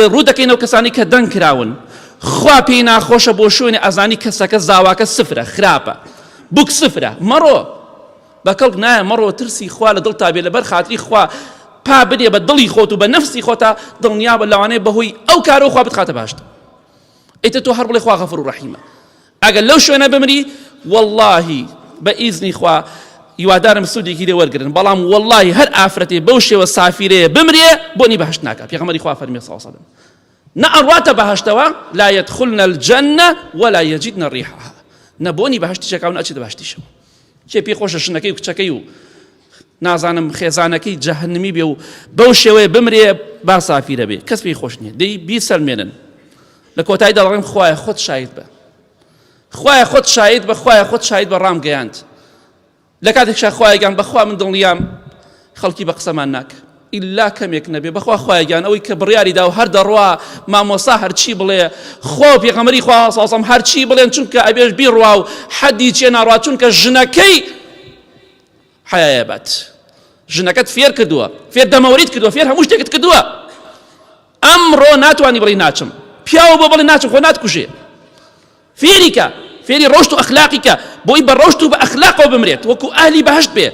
ڕوو دەکەینەوە کەسانی کە دەنگ کراون خوا پێی ناخۆشە بۆ شوێنی ئەزانی کەسەکە زاواکە سفرە خراپە بووک سفرە مەڕۆ بە کەڵک نایە مەڕۆ ترسی خوا لە دڵتا بێ لەبەر خاتری خوا پا بدێ بە دڵی خۆت و بە نەفسی خۆتا دڵنیا بە لەوانەیە بەهۆی ئەو کارە خوا بتخاتە باشتر ئیتر تۆ هەر بڵێ خوا غەفور و ڕەحیمە ئەگەر لەو شوێنە بمری واللهی بە ئیزنی خوا هیوادارم سوودێکی لێ وەرگرن بەڵام واللهی هەر ئافرەتێ بەو شێوە سافیرەیە بمرێ بۆنی بەهەشت ناکات پێغەمبەری خوا فەرمێ صلی الله علیه وسلم نەئەڕواتە بەهەشتەوە لا يدخلن الجنة ولا يجدن ريحها نەبۆنی بەهەشتیشەکە و نەچێتە بەهەشتیشەوە چێ پێی خۆشە شنەکەی و کچەکەی و نازانم خێزانەکەی جەهەنمی بێ و بەو شێوەیە بمرێ با سافیرە بێ کەس پێی خۆش نییە دەی بیسەلمێنن لە کۆتاییدا دەڵێن خوایە خۆت شاید بە خوایە خۆت شاید بە خوایە خۆت شاید بە ڕام گەیاند لە کاتێکشا خوایەگیان بەخوا من دڵنیام خەڵکی بە قسەمان ناکە ئیلا کەمێک نەبێ بەخوا خوایەگیان ئەوەی کە بڕیاریدا و هەر دەڕوا مامۆسا هەرچی بڵێ خۆ پێغەمبەری خوا صلی الله علیه وسلم هەرچی بڵێن چونکە ئەبێش بیڕوا و حەدی چێ ناڕوا چونکە ژنەکەی حەیایە بات ژنەکەت فێر کردووە فێر دەمەوەریت کردووە فێر هەموو شتێکت کردووە ئەمڕۆ ناتوانی بڵێ ناچم پیاوە بۆ بڵێ ناچم خۆ ناتکوژێ فێریکە فێری ڕۆشت و ئەخلاقیکە بۆی بە ڕۆشت و بە ئەخلاقەوە بمرێت وەکو ئاهلی بەهەشت بێ